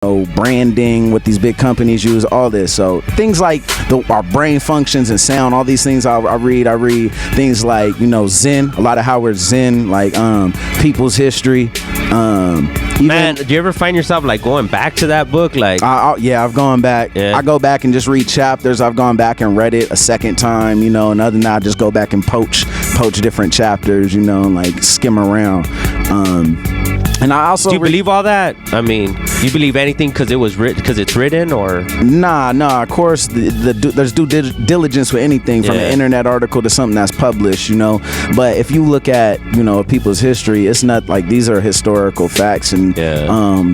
branding, what these big companies use, all this. So things like our brain functions and sound, all these things I read things like, Zen, a lot of Howard Zen, like people's history. Man, do you ever find yourself like going back to that book? Like, yeah, I've gone back. Yeah. I go back and just read chapters. I've gone back and read it a second time, and other than that, I just go back and poach different chapters, and like skim around. And I also do you believe all that? I mean, you believe anything because it's written, or nah? Of course, there's due diligence with anything from an internet article to something that's published, But if you look at people's history, it's not like these are historical facts, and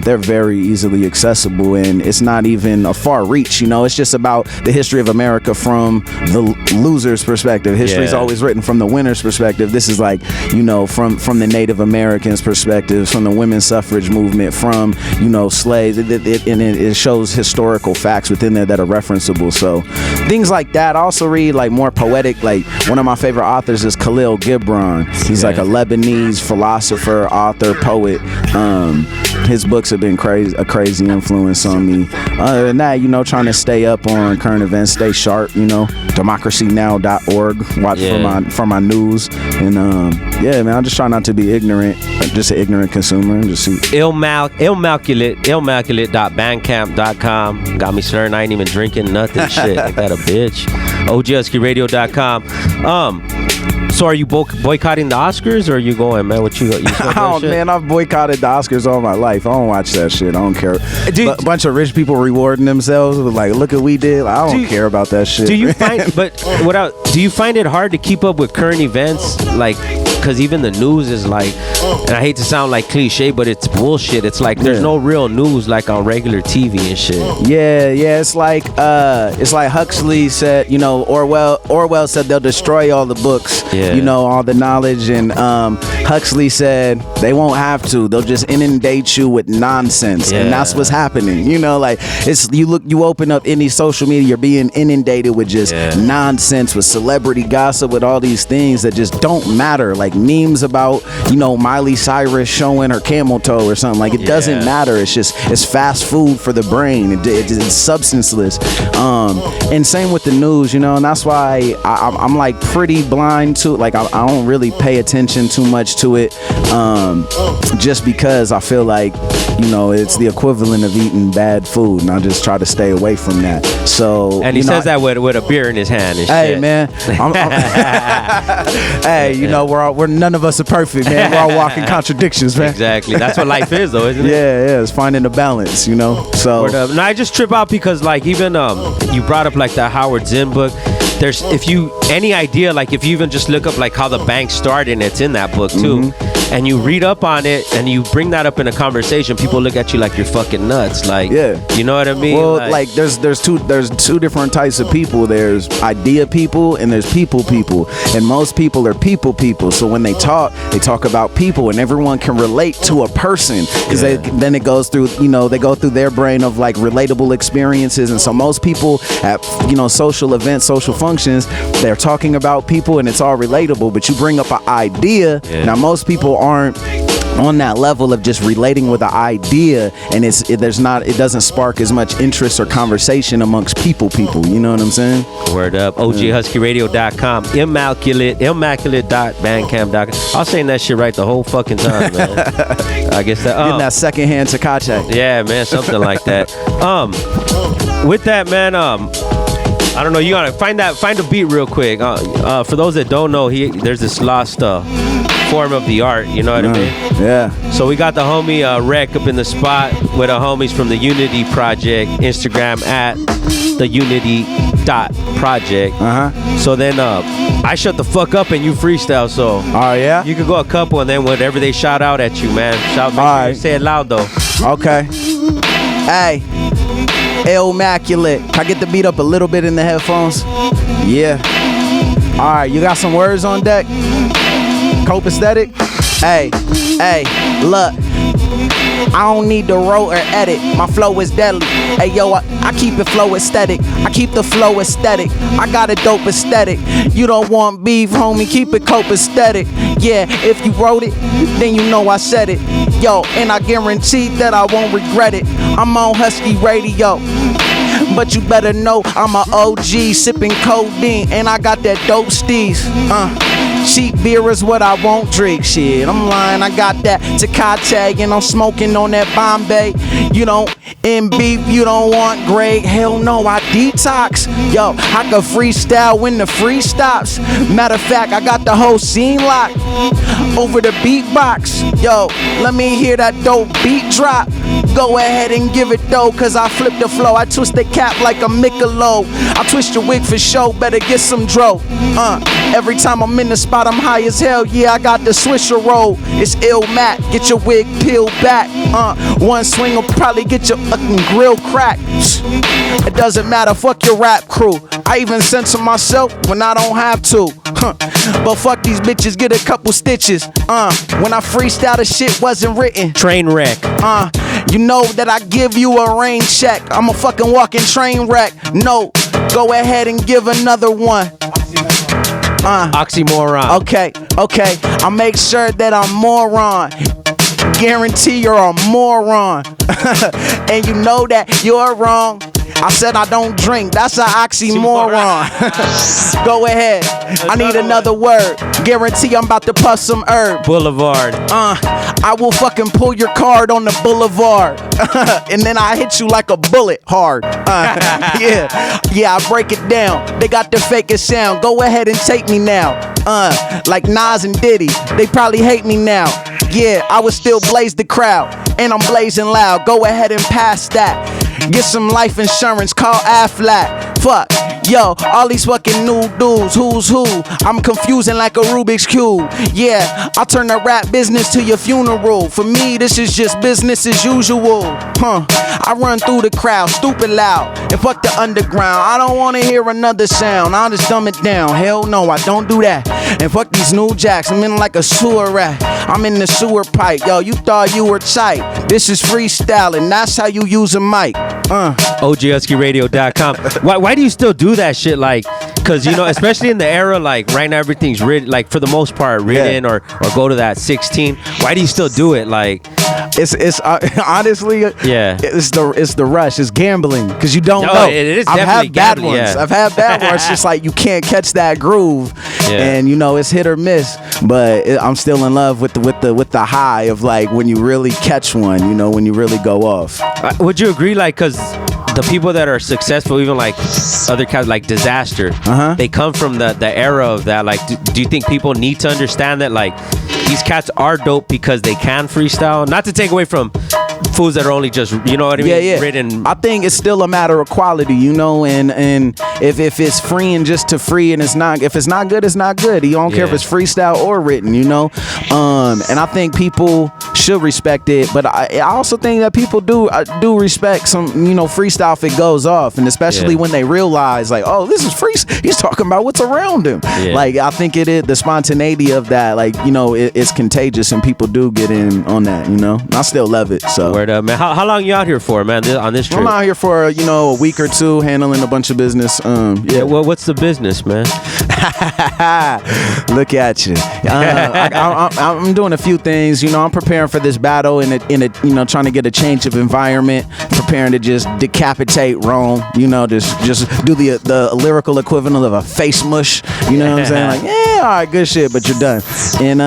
they're very easily accessible, and it's not even a far reach. It's just about the history of America from the loser's perspective. History is always written from the winner's perspective. This is like from the Native Americans' perspective, from the women's suffrage movement, from slaves, it shows historical facts within there that are referenceable. So things like that. I also read like more poetic, like one of my favorite authors is Khalil Gibran. He's like a Lebanese philosopher, author, poet. His books have been a crazy influence on me. Other than that, trying to stay up on current events, stay sharp, democracynow.org, watch for my news, and man, I just try not to be ignorant, just an ignorant consumer. Just see Illmaculate.bandcamp.com. Got me slurring. I ain't even drinking nothing. Shit, ain't that a bitch? OGHuskyRadio.com. So are you boycotting the Oscars, or are you going, man? What you oh man, I've boycotted the Oscars all my life. I don't watch that shit. I don't care. Dude, a bunch of rich people rewarding themselves with like, look what we did. I don't care about that shit. Do you find do you find it hard to keep up with current events, like? Because even the news is like, and I hate to sound like cliche, but it's bullshit. It's like there's no real news like on regular TV and shit. Yeah. It's like Huxley said, Orwell said they'll destroy all the books, all the knowledge, and Huxley said they won't have to. They'll just inundate you with nonsense, and that's what's happening. Like you open up any social media, you're being inundated with just nonsense, with celebrity gossip, with all these things that just don't matter. Like memes about Miley Cyrus showing her camel toe or something. Like it doesn't matter. It's fast food for the brain. It's substanceless. And same with the news, and that's why I'm like pretty blind to it. Like I don't really pay attention too much to it, just because I feel like it's the equivalent of eating bad food, and I just try to stay away from that. So and he says that with a beer in his hand and hey shit. Man, hey, we're none of us are perfect, man. We're all walking contradictions, man. Exactly. That's what life is, though, isn't it? Yeah. It's finding a balance, So no, I just trip out because, like, even you brought up like that Howard Zinn book. There's if you even just look up like how the bank started, and it's in that book too, and you read up on it and you bring that up in a conversation, people look at you like you're fucking nuts. Like, you know what I mean? Well, like there's two different types of people. There's idea people and there's people, and most people are people. So when they talk about people, and everyone can relate to a person, because then it goes through they go through their brain of like relatable experiences, and so most people at social events, social functions, they're talking about people and it's all relatable, but you bring up an idea. Now most people aren't on that level of just relating with an idea, and it doesn't spark as much interest or conversation amongst people. You know what I'm saying? Word up. OGHuskyRadio.com. Illmaculate.bandcamp.com. I was saying that shit right the whole fucking time, man. I guess that getting that secondhand Tekache. Yeah, man, something like that. With that, man, I don't know. You gotta find a beat real quick. For those that don't know, there's this lost form of the art. You know what I mean? Yeah. So we got the homie Rec up in the spot with the homies from the Unity Project. Instagram at the Unity.project. So then I shut the fuck up and you freestyle. So yeah, you could go a couple, and then whatever they shout out at you, man. Shout. Make sure you say it loud though. Okay. Hey. Illmaculate. Can I get the beat up a little bit in the headphones? Yeah. All right, you got some words on deck? Copacetic? Hey, look. I don't need to roll or edit. My flow is deadly. Hey yo, I keep it flow aesthetic. I keep the flow aesthetic. I got a dope aesthetic. You don't want beef, homie, keep it cope aesthetic. Yeah, if you wrote it, then you know I said it. Yo, and I guarantee that I won't regret it. I'm on Husky Radio, but you better know I'm a OG sipping codeine, and I got that dope steez. Cheap beer is what I won't drink. Shit, I'm lying. I got that Tecate and I'm smoking on that Bombay. You don't in beef, you don't want great. Hell no, I detox. Yo, I can freestyle when the free stops. Matter of fact, I got the whole scene locked over the beatbox. Yo, let me hear that dope beat drop. Go ahead and give it though, cause I flip the flow. I twist the cap like a Michelob. I twist your wig for show, better get some dro. Every time I'm in the spot, I'm high as hell. Yeah, I got the swisher roll. It's Illmaculate, get your wig peeled back. One swing will probably get your fucking grill cracked. It doesn't matter, fuck your rap crew. I even censor myself when I don't have to. But fuck these bitches, get a couple stitches. When I freestyle, the shit wasn't written. Train wreck. You know that I give you a rain check. I'm a fucking walking train wreck. No, go ahead and give another one. Oxymoron. Okay. I'll make sure that I'm moron. Guarantee you're a moron. And you know that you're wrong. I said I don't drink. That's an oxymoron. Go ahead. I need another word. Guarantee I'm about to puff some herb. Boulevard. I will fucking pull your card on the boulevard. And then I hit you like a bullet hard. Yeah, I break it down. They got the fakest sound. Go ahead and take me now. Like Nas and Diddy. They probably hate me now. Yeah, I would still blaze the crowd. And I'm blazing loud. Go ahead and pass that. Get some life insurance, call Aflac. Fuck, yo, all these fucking new dudes, who's who? I'm confusing like a Rubik's Cube. Yeah, I'll turn the rap business to your funeral. For me, this is just business as usual. I run through the crowd, stupid loud, and fuck the underground. I don't wanna hear another sound, I'll just dumb it down. Hell no, I don't do that. And fuck these new jacks, I'm in like a sewer rat. I'm in the sewer pipe, yo, you thought you were tight. This is freestyling, that's how you use a mic. OGHuskyRadio.com. Why do you still do that shit? Like, cause you know, especially in the era, like right now everything's written, like for the most part written, or go to that 16. Why do you still do it? Like, it's honestly, yeah, it's the rush. It's gambling because you don't know. It is I've definitely had bad gambling, ones. yeah. I've had bad ones. It's just like you can't catch that groove, yeah. And you know it's hit or miss. But I'm still in love with the high of like when you really catch one. You know, when you really go off. Would you agree? Like, cause the people that are successful, even like other cats like Disaster, they come from the era of that. Like, do you think people need to understand that like these cats are dope because they can freestyle? Not to take away from fools that are only just, you know what I mean? Yeah. Written. I think it's still a matter of quality, you know, and if it's free and just to free and if it's not good, it's not good. You don't care if it's freestyle or written, you know. And I think people should respect it, but I also think that people do respect some, you know, freestyle if it goes off, and especially when they realize like, oh, this is free. He's talking about what's around him. Yeah. Like I think it is the spontaneity of that, like, you know, it's contagious and people do get in on that, you know. I still love it. So word up, man. How long you out here for, man? On this trip? I'm out here for a week or two, handling a bunch of business. Yeah. Well, what's the business, man? Look at you. I'm doing a few things. You know, I'm preparing for this battle in a you know, trying to get a change of environment, preparing to just decapitate Rome. You know, just do the lyrical equivalent of a face mush. You know what I'm saying? Like, yeah, all right, good shit, but you're done. And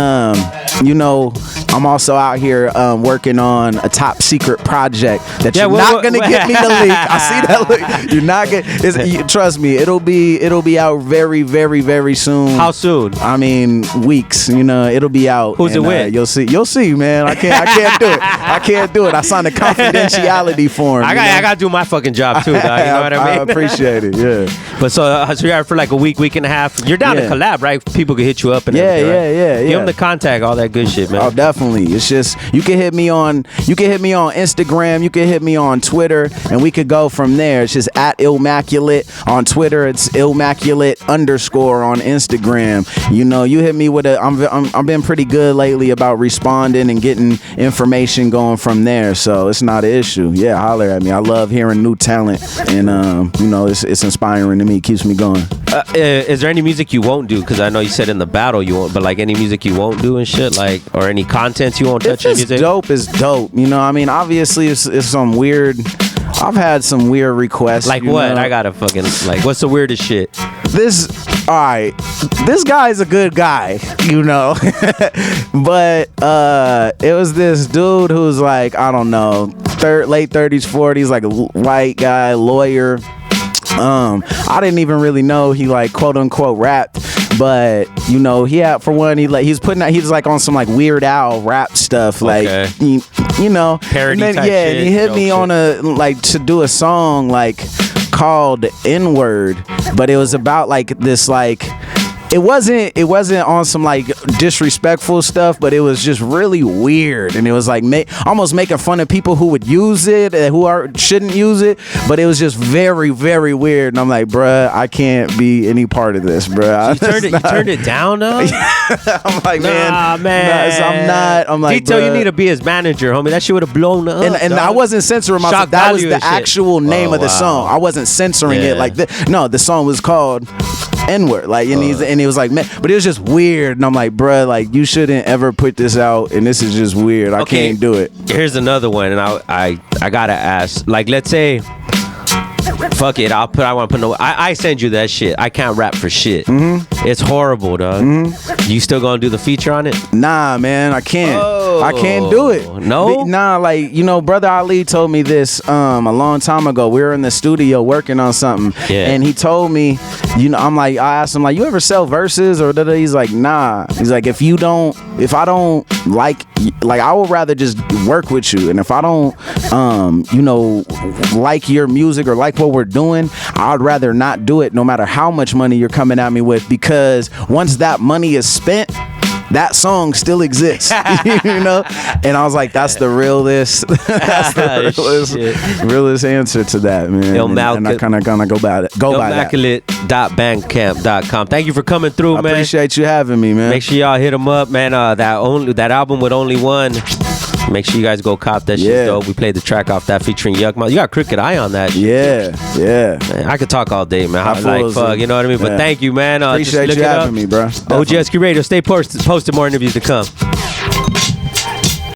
you know, I'm also out here working on a top secret project that you're not gonna get me to leak. I see that look. You're not gonna. Trust me, it'll be out very, very, very soon. How soon? I mean, weeks. You know, it'll be out. Who's it with? You'll see, man. I can't do it. I can't do it. I signed a confidentiality form. I got to do my fucking job too, dog. You know what I mean? I appreciate it. Yeah. But so you're out for like a week and a half. You're down to collab, right? People can hit you up and everything, right? Yeah. Give them the contact, all that good shit, man. Oh, definitely. definitely. It's just you can hit me on Instagram, you can hit me on Twitter, and we could go from there. It's just at Illmaculate on Twitter. It's Illmaculate _ on Instagram. You know, you hit me with I've been pretty good lately about responding and getting information going from there. So it's not an issue. Yeah, holler at me. I love hearing new talent, and you know, it's inspiring to me. It keeps me going. Is there any music you won't do? Because I know you said in the battle you won't, but like any music you won't do and shit, like, or any content you won't touch in music? Dope is dope. You know, I mean, obviously it's some weird. I've had some weird requests. Like what? Know? I gotta fucking like. What's the weirdest shit? This guy's a good guy, you know. But it was this dude who's like, I don't know, late 30s, 40s, like a white guy, lawyer. I didn't even really know he like quote unquote rapped, but you know, he had, for one, he's like on some like Weird Al rap stuff, like okay. you know, parody and then, type yeah, shit, and he hit me on to do a song like called N-Word, but it was about like this like. It wasn't on some like disrespectful stuff, but it was just really weird, and it was like almost making fun of people who would use it and shouldn't use it. But it was just very, very weird, and I'm like, bruh, I can't be any part of this, bruh. You turned it down, though. I'm like, man. I'm like, Detail, you need to be his manager, homie. That shit would have blown up. And I wasn't censoring myself. That was the actual name of the song. I wasn't censoring it like this. No, the song was called N-word, like, and he was like, man, but it was just weird, and I'm like, bruh, like, you shouldn't ever put this out, and this is just weird. I can't do it. Here's another one, and I gotta ask, like, let's say, fuck it, I send you that shit. I can't rap for shit. Mm-hmm. It's horrible, dog. Mm-hmm. You still gonna do the feature on it? Nah, man, I can't. I can't do it. No? Nah, like, you know, Brother Ali told me this a long time ago. We were in the studio working on something, and he told me, you know, I asked him, like, you ever sell verses or da-da? He's like, nah. He's like, if I don't like, I would rather just work with you, and if I don't, you know, like your music or like what we're doing, I'd rather not do it, no matter how much money you're coming at me with, because once that money is spent, that song still exists. You know? And I was like, that's the realest realest answer to that, man. And I kind of gonna go by that. Illmaculate.bandcamp.com. Thank you for coming through, man. I appreciate you having me, man. Make sure y'all hit him up, man. That album with Only One. Make sure you guys go cop that shit, though. We played the track off that featuring Yuck Mouth. You got Crooked Eye on that shit. Yeah. Man, I could talk all day, man. Fuck, you know what I mean? But thank you, man. Appreciate you having me, bro. OGSQ Radio. Stay posted. More interviews to come.